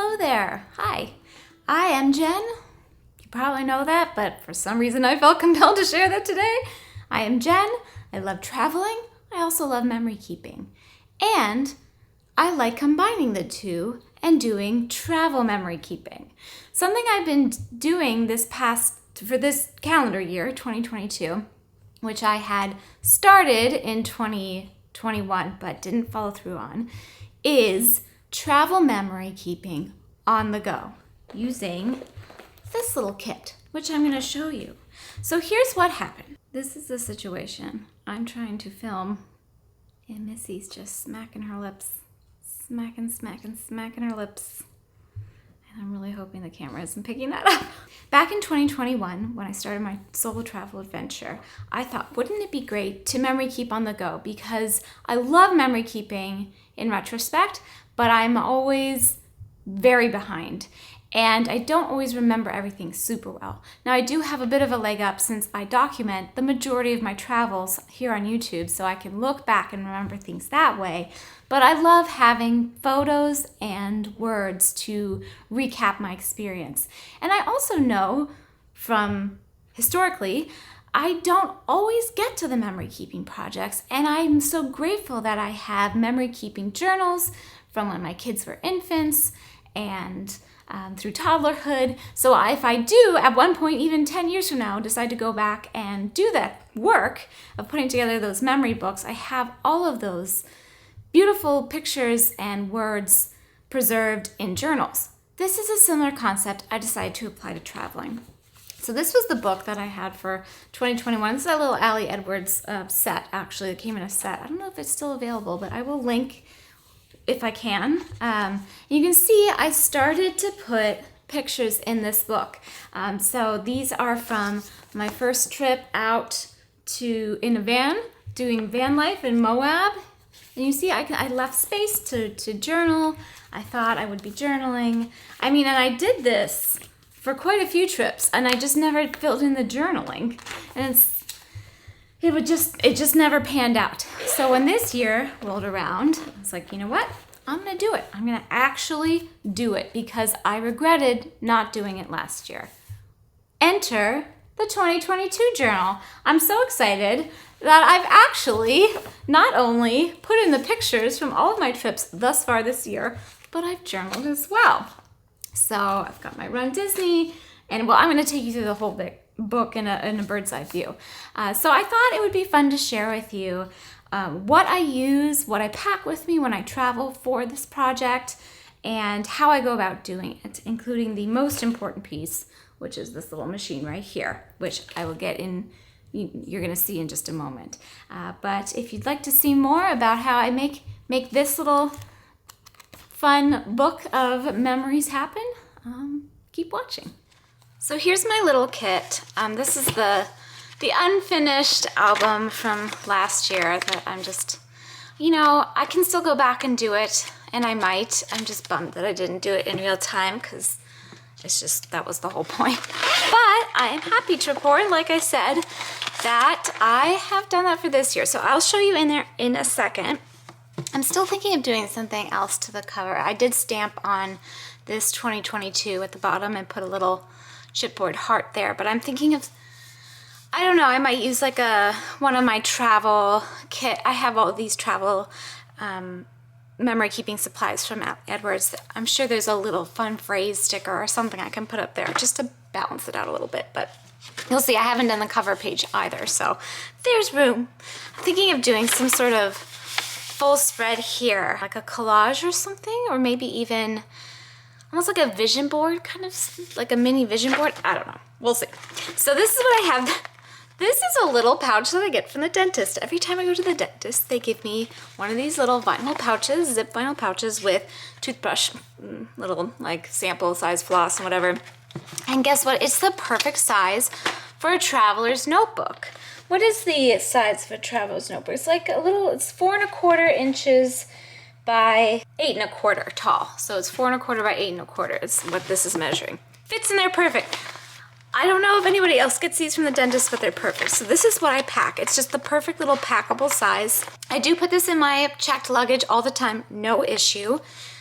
Hello there. Hi. I am Jen. You probably know that, but for some reason I felt compelled to share that today. I am Jen. I love traveling. I also love memory keeping. And I like combining the two and doing travel memory keeping. Something I've been doing for this calendar year, 2022, which I had started in 2021 but didn't follow through on, is travel memory keeping on the go using this little kit, which I'm going to show you. So here's what happened. This is the situation. I'm trying to film and Missy's just smacking her lips. Smacking her lips. And I'm really hoping the camera isn't picking that up. Back in 2021, when I started my solo travel adventure, I thought, wouldn't it be great to memory keep on the go? Because I love memory keeping in retrospect, but I'm always very behind. And I don't always remember everything super well. Now, I do have a bit of a leg up since I document the majority of my travels here on YouTube, so I can look back and remember things that way. But I love having photos and words to recap my experience. And I also know from historically, I don't always get to the memory keeping projects, and I'm so grateful that I have memory keeping journals from when my kids were infants and through toddlerhood. So if I do, at one point, even 10 years from now, decide to go back and do that work of putting together those memory books, I have all of those beautiful pictures and words preserved in journals. This is a similar concept I decided to apply to traveling. So this was the book that I had for 2021. This is a little Allie Edwards set, actually. It came in a set. I don't know if it's still available, but I will link if I can. You can see I started to put pictures in this book. So these are from my first trip out in a van, doing van life in Moab. And you see I left space to journal. I thought I would be journaling. And I did this for quite a few trips, and I just never filled in the journaling. And it just never panned out. So when this year rolled around, I was like, you know what? I'm gonna do it. I'm gonna actually do it because I regretted not doing it last year. Enter the 2022 journal. I'm so excited that I've actually not only put in the pictures from all of my trips thus far this year, but I've journaled as well. So I've got my Run Disney, and I'm gonna take you through the whole book in a bird's eye view. So I thought it would be fun to share with you what I use, what I pack with me when I travel for this project, and how I go about doing it, including the most important piece, which is this little machine right here, which I will get in, you're gonna see in just a moment. But if you'd like to see more about how I make this little fun book of memories happen, keep watching. So here's my little kit. This is the unfinished album from last year that I'm just, I can still go back and do it, and I might. I'm just bummed that I didn't do it in real time because that was the whole point. But I am happy to report, like I said, that I have done that for this year. So I'll show you in there in a second. I'm still thinking of doing something else to the cover. I did stamp on this 2022 at the bottom and put a little chipboard heart there, but I'm thinking of, I don't know, I might use like one of my travel kit. I have all these travel memory keeping supplies from Edwards. I'm sure there's a little fun phrase sticker or something I can put up there just to balance it out a little bit, but you'll see I haven't done the cover page either, so there's room. I'm thinking of doing some sort of full spread here, like a collage or something, or maybe even almost like a vision board, kind of like a mini vision board. I don't know. We'll see. So this is what I have. This is a little pouch that I get from the dentist. Every time I go to the dentist, they give me one of these little vinyl pouches, zip vinyl pouches with toothbrush, little like sample size floss and whatever. And guess what? It's the perfect size for a traveler's notebook. What is the size of a traveler's notebook? It's like it's 4¼ inches by 8¼ tall. So it's 4¼ by 8¼ is what this is measuring. Fits in there perfect. I don't know if anybody else gets these from the dentist, but they're perfect. So this is what I pack. It's just the perfect little packable size. I do put this in my checked luggage all the time, no issue.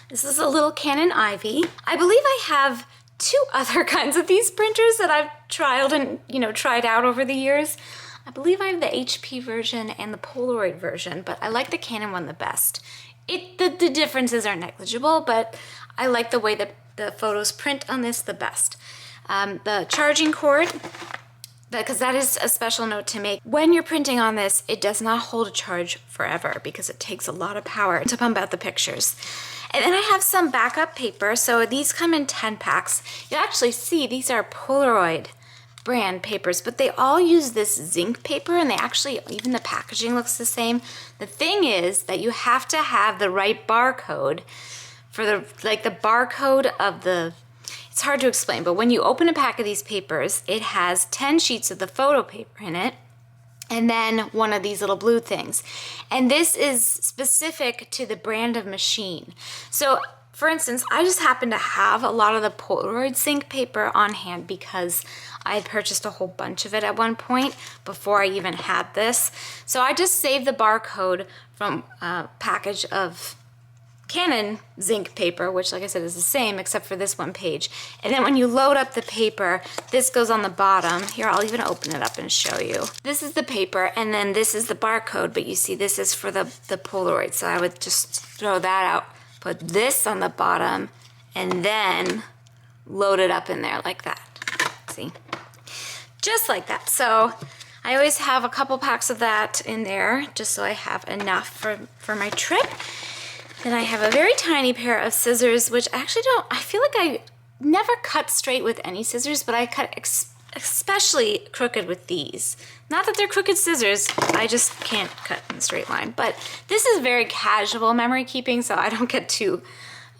This is a little Canon Ivy. I believe I have 2 other kinds of these printers that I've tried and, tried out over the years. I believe I have the HP version and the Polaroid version, but I like the Canon one the best. The differences are negligible, but I like the way that the photos print on this the best. The charging cord, because that is a special note to make. When you're printing on this, it does not hold a charge forever because it takes a lot of power to pump out the pictures. And then I have some backup paper. So these come in 10 packs. You'll actually see these are Polaroid brand papers, but they all use this zinc paper, and they actually, even the packaging looks the same. The thing is that you have to have the right barcode for the barcode of the, it's hard to explain, but when you open a pack of these papers, it has 10 sheets of the photo paper in it, and then one of these little blue things. And this is specific to the brand of machine. So for instance, I just happen to have a lot of the Polaroid zinc paper on hand because I had purchased a whole bunch of it at one point before I even had this. So I just saved the barcode from a package of Canon zinc paper, which like I said is the same except for this one page. And then when you load up the paper, this goes on the bottom. Here, I'll even open it up and show you. This is the paper, and then this is the barcode, but you see this is for the Polaroid. So I would just throw that out, put this on the bottom, and then load it up in there like that. See? Just like that. So I always have a couple packs of that in there just so I have enough for my trip. Then I have a very tiny pair of scissors, which I actually don't, I feel like I never cut straight with any scissors, but I cut especially crooked with these. Not that they're crooked scissors, I just can't cut in a straight line. But this is very casual memory keeping, so I don't get too,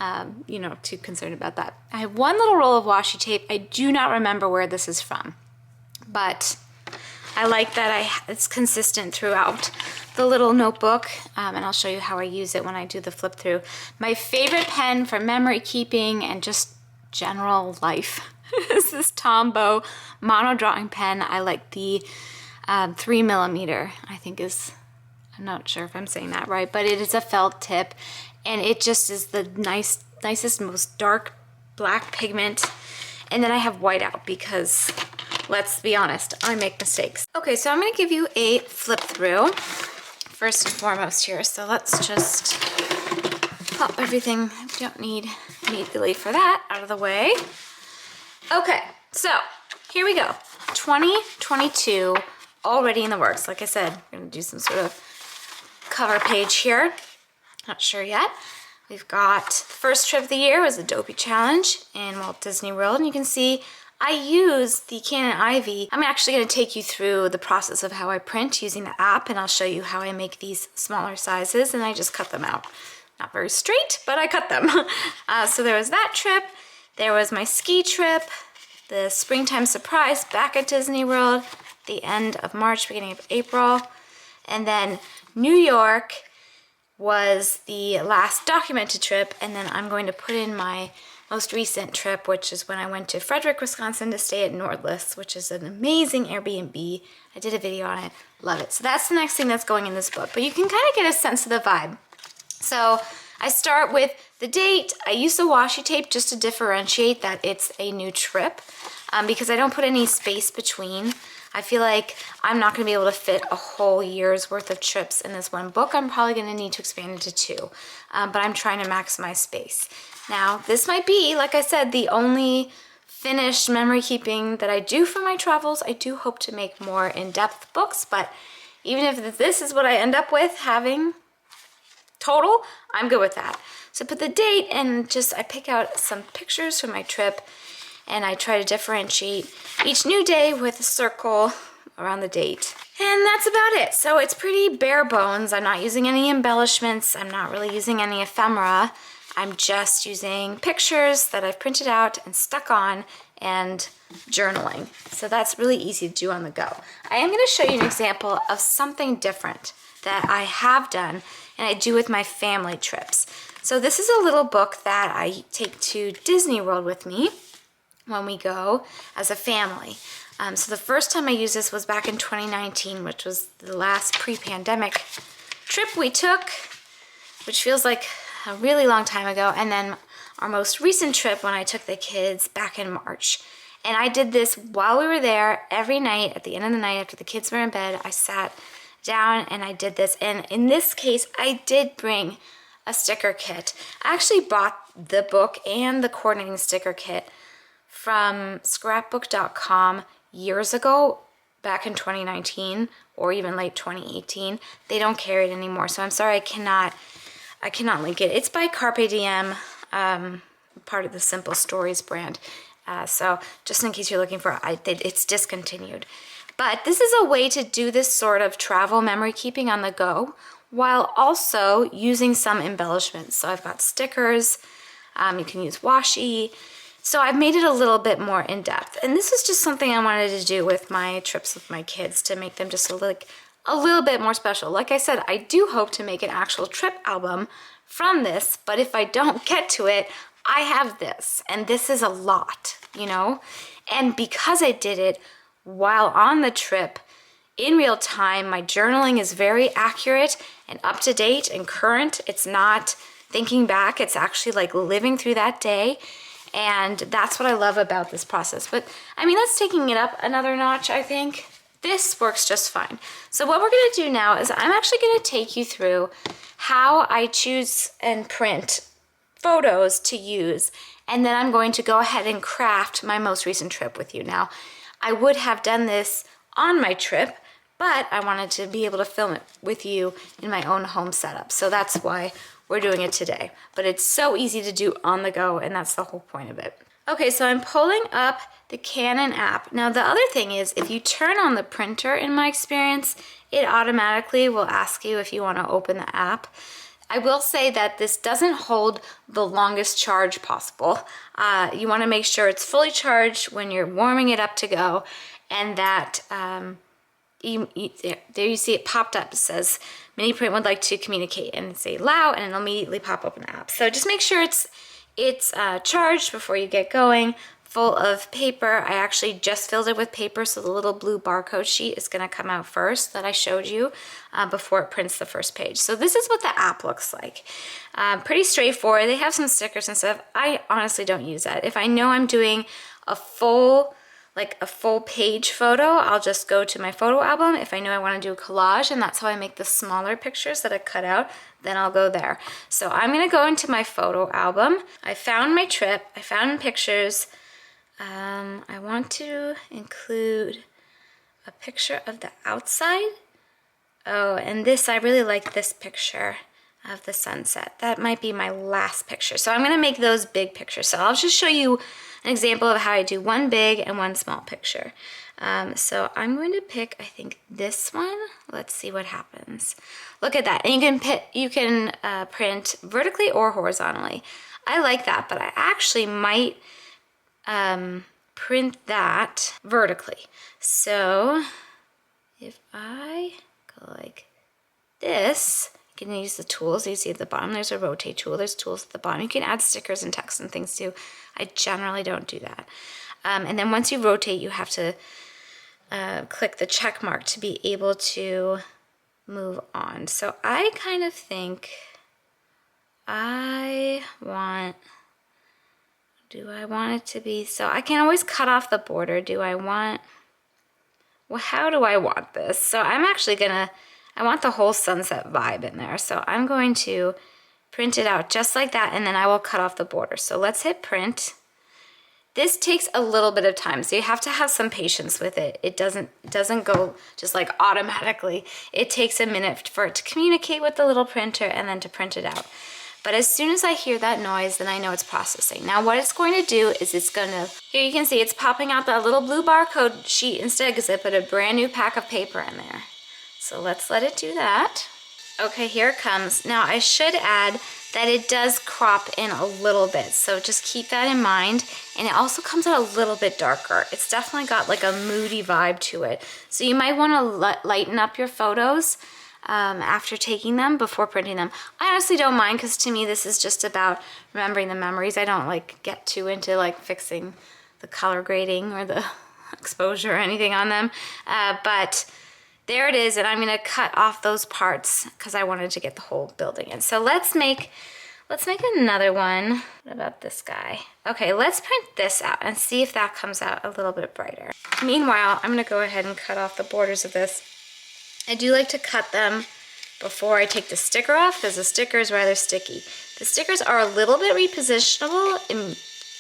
too concerned about that. I have one little roll of washi tape. I do not remember where this is from, but I like that it's consistent throughout the little notebook, and I'll show you how I use it when I do the flip through. My favorite pen for memory keeping and just general life is this Tombow mono drawing pen. I like the 3mm, I think is, I'm not sure if I'm saying that right, but it is a felt tip, and it just is the nicest, most dark black pigment. And then I have whiteout because, let's be honest, I make mistakes. Okay, so I'm gonna give you a flip through first and foremost here. So let's just pop everything we don't need immediately for that out of the way. Okay, so here we go. 2022 already in the works. Like I said, we're gonna do some sort of cover page here. Not sure yet. We've got the first trip of the year was the Dopey Challenge in Walt Disney World, and you can see I use the Canon Ivy. I'm actually going to take you through the process of how I print using the app, and I'll show you how I make these smaller sizes, and I just cut them out. Not very straight, but I cut them. So there was that trip. There was my ski trip, the springtime surprise back at Disney World, the end of March, beginning of April, and then New York was the last documented trip, and then I'm going to put in my most recent trip, which is when I went to Frederick, Wisconsin to stay at Nordlis, which is an amazing Airbnb. I did a video on it, love it. So that's the next thing that's going in this book, but you can kind of get a sense of the vibe. So I start with the date. I use the washi tape just to differentiate that it's a new trip because I don't put any space between. I feel like I'm not going to be able to fit a whole year's worth of trips in this one book. I'm probably going to need to expand it to 2, but I'm trying to maximize space. Now, this might be, like I said, the only finished memory keeping that I do for my travels. I do hope to make more in-depth books, but even if this is what I end up with having total, I'm good with that. So put the date and I pick out some pictures from my trip, and I try to differentiate each new day with a circle around the date. And that's about it. So it's pretty bare bones. I'm not using any embellishments. I'm not really using any ephemera. I'm just using pictures that I've printed out and stuck on and journaling. So that's really easy to do on the go. I am going to show you an example of something different that I have done and I do with my family trips. So this is a little book that I take to Disney World with me when we go as a family. So the first time I used this was back in 2019, which was the last pre-pandemic trip we took, which feels like a really long time ago, and then our most recent trip when I took the kids back in March. And I did this while we were there every night. At the end of the night after the kids were in bed, I sat down and I did this. And in this case, I did bring a sticker kit. I actually bought the book and the coordinating sticker kit from scrapbook.com years ago, back in 2019 or even late 2018. They don't carry it anymore, so I'm sorry I cannot link it. It's by Carpe Diem, part of the Simple Stories brand. So just in case you're looking for it, it's discontinued. But this is a way to do this sort of travel memory keeping on the go while also using some embellishments. So I've got stickers, you can use washi. So I've made it a little bit more in depth. And this is just something I wanted to do with my trips with my kids to make them just a little bit more special. Like I said, I do hope to make an actual trip album from this, but if I don't get to it, I have this, and this is a lot, you know? And because I did it while on the trip, in real time, my journaling is very accurate and up to date and current. It's not thinking back, it's actually like living through that day. And that's what I love about this process. But I mean, that's taking it up another notch, I think. This works just fine. So what we're gonna do now is I'm actually gonna take you through how I choose and print photos to use, and then I'm going to go ahead and craft my most recent trip with you. Now, I would have done this on my trip, but I wanted to be able to film it with you in my own home setup. So that's why we're doing it today. But it's so easy to do on the go, and that's the whole point of it. Okay, so I'm pulling up the Canon app. Now, the other thing is, if you turn on the printer, in my experience, it automatically will ask you if you want to open the app. I will say that this doesn't hold the longest charge possible. You want to make sure it's fully charged when you're warming it up to go, and that there you see it popped up. It says Mini Print would like to communicate, and say allow, and it'll immediately pop up in the app. So just make sure it's charged before you get going. Full of paper. I actually just filled it with paper, so the little blue barcode sheet is going to come out first that I showed you before it prints the first page. So this is what the app looks like. Pretty straightforward. They have some stickers and stuff. I honestly don't use that. If I know I'm doing a full page photo, I'll just go to my photo album. If I know I want to do a collage, and that's how I make the smaller pictures that I cut out, then I'll go there. So I'm going to go into my photo album. I found my trip. I found pictures. I want to include a picture of the outside. Oh, and this, I really like this picture of the sunset. That might be my last picture. So I'm going to make those big pictures. So I'll just show you an example of how I do one big and one small picture. So I'm going to pick, I think, this one. Let's see what happens. Look at that. And you can print vertically or horizontally. I like that, but I actually might print that vertically. So if I go like this, you can use the tools. You see at the bottom there's a rotate tool. There's tools at the bottom. You can add stickers and text and things too. I generally don't do that. And then once you rotate, you have to click the check mark to be able to move on. So I kind of think do I want it to be, so I can always cut off the border. How do I want this? So I'm actually I want the whole sunset vibe in there. So I'm going to print it out just like that, and then I will cut off the border. So let's hit print. This takes a little bit of time, so you have to have some patience with it. It doesn't go just like automatically. It takes a minute for it to communicate with the little printer and then to print it out. But as soon as I hear that noise, then I know it's processing. Now what it's going to do is here you can see it's popping out that little blue barcode sheet instead, because I put a brand new pack of paper in there. So let's let it do that. Okay, here it comes. Now I should add that it does crop in a little bit, so just keep that in mind. And it also comes out a little bit darker. It's definitely got like a moody vibe to it. So you might want to lighten up your photos after taking them before printing them. I honestly don't mind, because to me this is just about remembering the memories. I don't like get too into like fixing the color grading or the exposure or anything on them. But there it is, and I'm gonna cut off those parts because I wanted to get the whole building in. So let's Let's make another one. What about this guy? Okay, let's print this out and see if that comes out a little bit brighter. Meanwhile, I'm gonna go ahead and cut off the borders of this. I do like to cut them before I take the sticker off because the sticker is rather sticky. The stickers are a little bit repositionable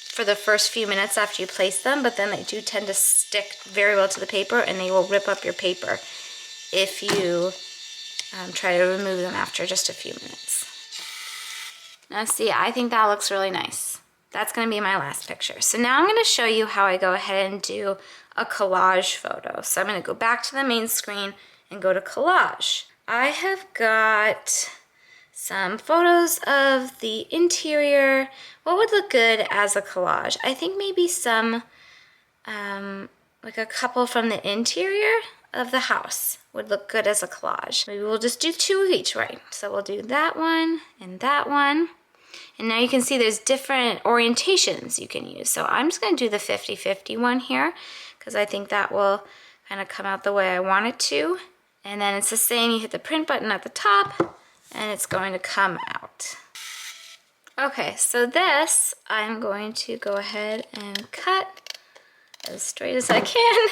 for the first few minutes after you place them, but then they do tend to stick very well to the paper and they will rip up your paper if you try to remove them after just a few minutes. Now see, I think that looks really nice. That's gonna be my last picture. So now I'm gonna show you how I go ahead and do a collage photo. So I'm gonna go back to the main screen and go to collage. I have got some photos of the interior. What would look good as a collage? I think maybe some, like a couple from the interior of the house would look good as a collage. Maybe we'll just do 2 of each, right? So we'll do that one and that one. And now you can see there's different orientations you can use. So I'm just gonna do the 50-50 one here because I think that will kind of come out the way I want it to. And then it's the same, you hit the print button at the top and it's going to come out. Okay, so this I'm going to go ahead and cut as straight as I can.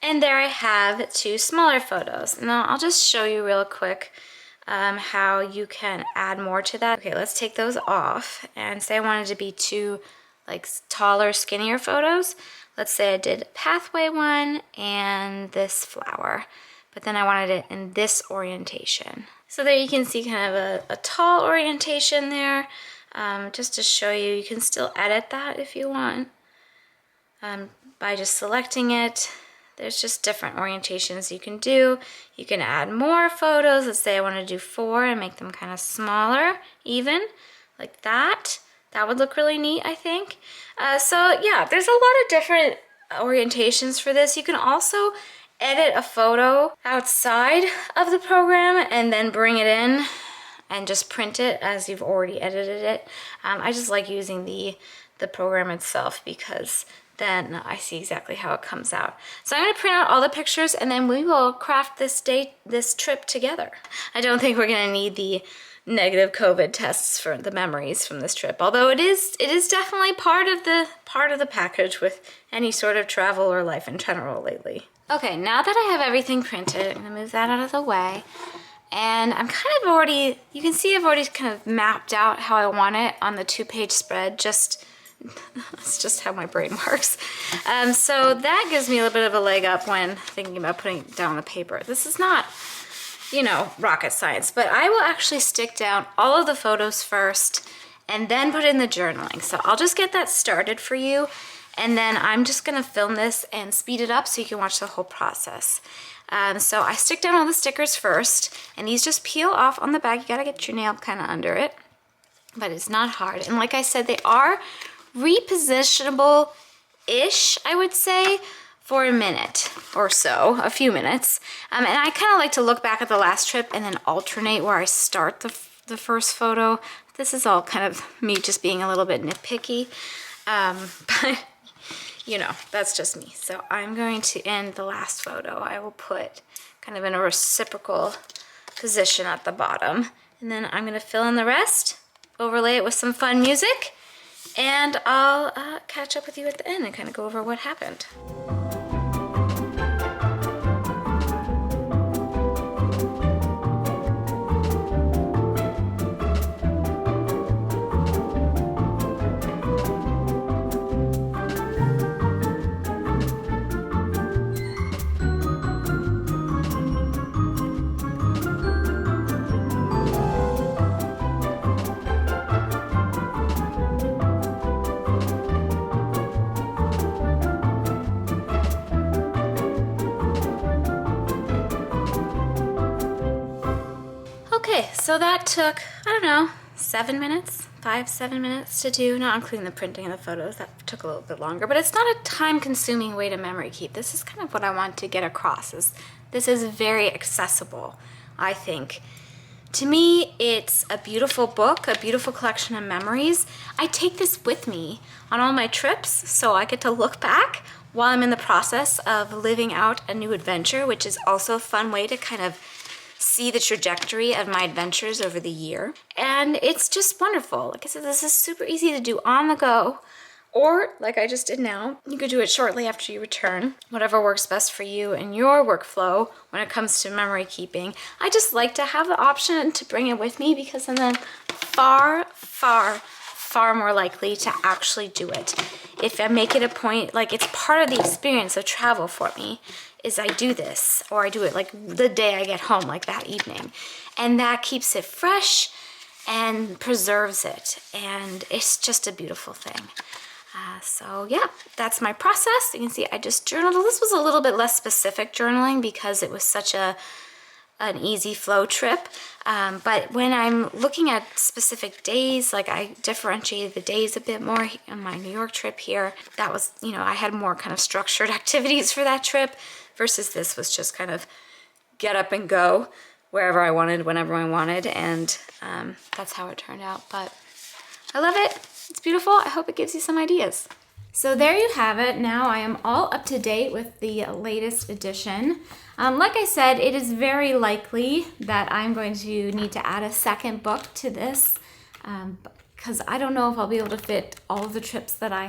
And there I have 2 smaller photos. Now I'll just show you real quick how you can add more to that. Okay, let's take those off and say I wanted to be 2 like taller, skinnier photos. Let's say I did pathway one and this flower, but then I wanted it in this orientation. So there you can see kind of a tall orientation there. Just to show you, you can still edit that if you want by just selecting it. There's just different orientations you can do. You can add more photos. Let's say I want to do 4 and make them kind of smaller, even like that. That would look really neat, I think. So yeah, there's a lot of different orientations for this. You can also edit a photo outside of the program and then bring it in and just print it as you've already edited it. I just like using the program itself because then I see exactly how it comes out. So I'm gonna print out all the pictures and then we will craft this trip together. I don't think we're gonna need the negative COVID tests for the memories from this trip, although it is definitely part of the package with any sort of travel or life in general lately. Okay, now that I have everything printed, I'm gonna move that out of the way. And I'm kind of already, you can see I've already kind of mapped out how I want it on the 2-page spread, that's just how my brain works. So that gives me a little bit of a leg up when thinking about putting it down on the paper. This is not, you know, rocket science, but I will actually stick down all of the photos first and then put in the journaling. So I'll just get that started for you. And then I'm just gonna film this and speed it up so you can watch the whole process. So I stick down all the stickers first, and these just peel off on the back. You gotta get your nail kind of under it, but it's not hard. And like I said, they are repositionable-ish, I would say, for a minute or so, a few minutes. And I kind of like to look back at the last trip and then alternate where I start the first photo. This is all kind of me just being a little bit nitpicky, but you know, that's just me. So I'm going to end the last photo. I will put kind of in a reciprocal position at the bottom. And then I'm gonna fill in the rest, overlay it with some fun music, and I'll catch up with you at the end and kind of go over what happened. Okay, so that took, I don't know, 7 minutes, 5-7 minutes to do, not including the printing of the photos. That took a little bit longer, but it's not a time-consuming way to memory keep. This is kind of what I want to get across, is this is very accessible, I think. To me, it's a beautiful book, a beautiful collection of memories. I take this with me on all my trips, so I get to look back while I'm in the process of living out a new adventure, which is also a fun way to kind of see the trajectory of my adventures over the year. And it's just wonderful. Like I said, this is super easy to do on the go. Or, like I just did now, you could do it shortly after you return. Whatever works best for you and your workflow when it comes to memory keeping. I just like to have the option to bring it with me because then I'm far more likely to actually do it. If I make it a point, like it's part of the experience of travel for me, is I do this, or I do it like the day I get home, like that evening. And that keeps it fresh and preserves it. And it's just a beautiful thing. So yeah, that's my process. You can see I just journaled. This was a little bit less specific journaling because it was such an easy flow trip. But when I'm looking at specific days, like I differentiated the days a bit more on my New York trip here. That was, I had more kind of structured activities for that trip versus this was just kind of get up and go wherever I wanted, whenever I wanted. And that's how it turned out. But I love it. It's beautiful. I hope it gives you some ideas. So there you have it. Now I am all up to date with the latest edition. Like I said, it is very likely that I'm going to need to add a second book to this because I don't know if I'll be able to fit all of the trips that I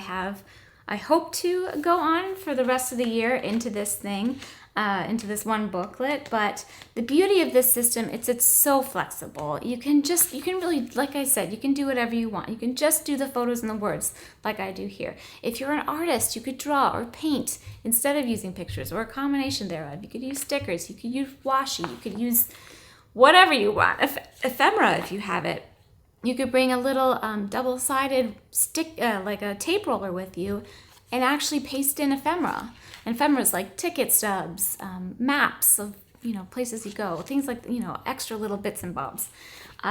hope to go on for the rest of the year into this thing. Into this one booklet. But the beauty of this system, it's so flexible. You can really, like I said, you can do whatever you want. You can just do the photos and the words like I do here. If you're an artist, you could draw or paint instead of using pictures or a combination thereof. You could use stickers, you could use washi, you could use whatever you want. Ephemera, if you have it. You could bring a little double-sided stick, like a tape roller with you and actually paste in ephemera. And ephemera's like ticket stubs, maps of, places you go, things like, extra little bits and bobs.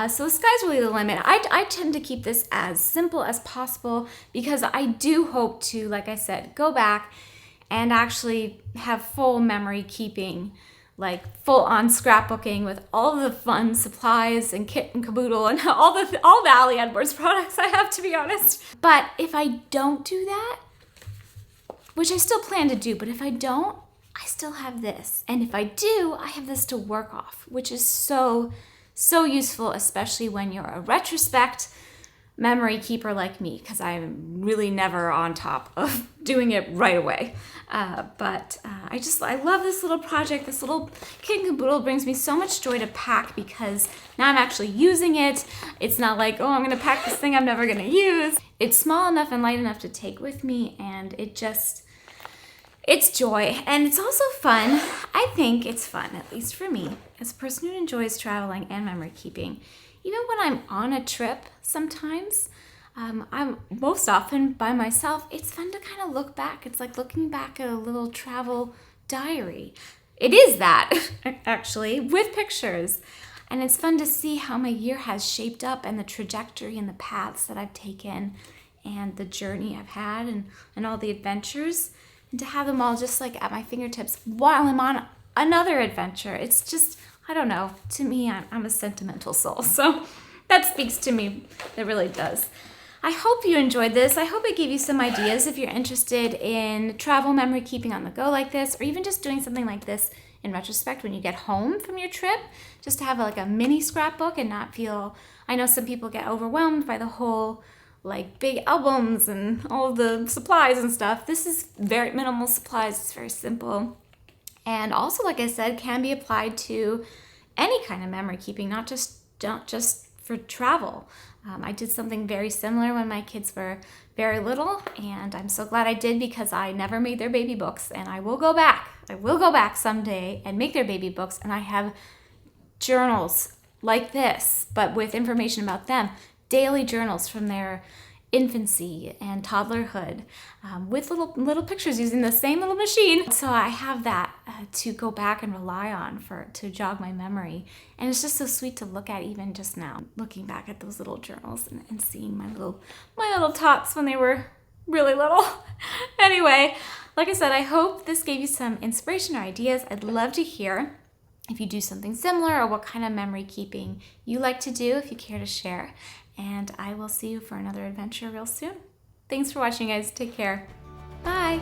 So the sky's really the limit. I tend to keep this as simple as possible because I do hope to, like I said, go back and actually have full memory keeping, like full-on scrapbooking with all the fun supplies and kit and caboodle and all the Ali Edwards products I have, to be honest. But if I don't do that, which I still plan to do, but if I don't, I still have this. And if I do, I have this to work off, which is so useful, especially when you're a retrospect memory keeper like me, because I'm really never on top of doing it right away. But I love this little project. This little kit and caboodle brings me so much joy to pack because now I'm actually using it. It's not like, oh, I'm going to pack this thing I'm never going to use. It's small enough and light enough to take with me, and it's joy. And it's also fun. I think it's fun, at least for me, as a person who enjoys traveling and memory keeping. Even when I'm on a trip sometimes, I'm most often by myself, it's fun to kind of look back. It's like looking back at a little travel diary. It is that, actually, with pictures. And it's fun to see how my year has shaped up and the trajectory and the paths that I've taken and the journey I've had and all the adventures. And to have them all just like at my fingertips while I'm on another adventure. It's just, I don't know, to me, I'm a sentimental soul. So that speaks to me. It really does. I hope you enjoyed this. I hope it gave you some ideas if you're interested in travel memory keeping on the go like this, or even just doing something like this in retrospect when you get home from your trip, just to have like a mini scrapbook and not feel, I know some people get overwhelmed by the whole like big albums and all the supplies and stuff. This is very minimal supplies. It's very simple. And also, like I said, can be applied to any kind of memory keeping, not just for travel. I did something very similar when my kids were very little, and I'm so glad I did because I never made their baby books, and I will go back. I will go back someday and make their baby books, and I have journals like this, but with information about them. Daily journals from their infancy and toddlerhood with little pictures using the same little machine. So I have that to go back and rely on to jog my memory. And it's just so sweet to look at even just now, looking back at those little journals and seeing my little tots when they were really little. Anyway, like I said, I hope this gave you some inspiration or ideas. I'd love to hear if you do something similar or what kind of memory keeping you like to do, if you care to share. And I will see you for another adventure real soon. Thanks for watching, guys. Take care. Bye.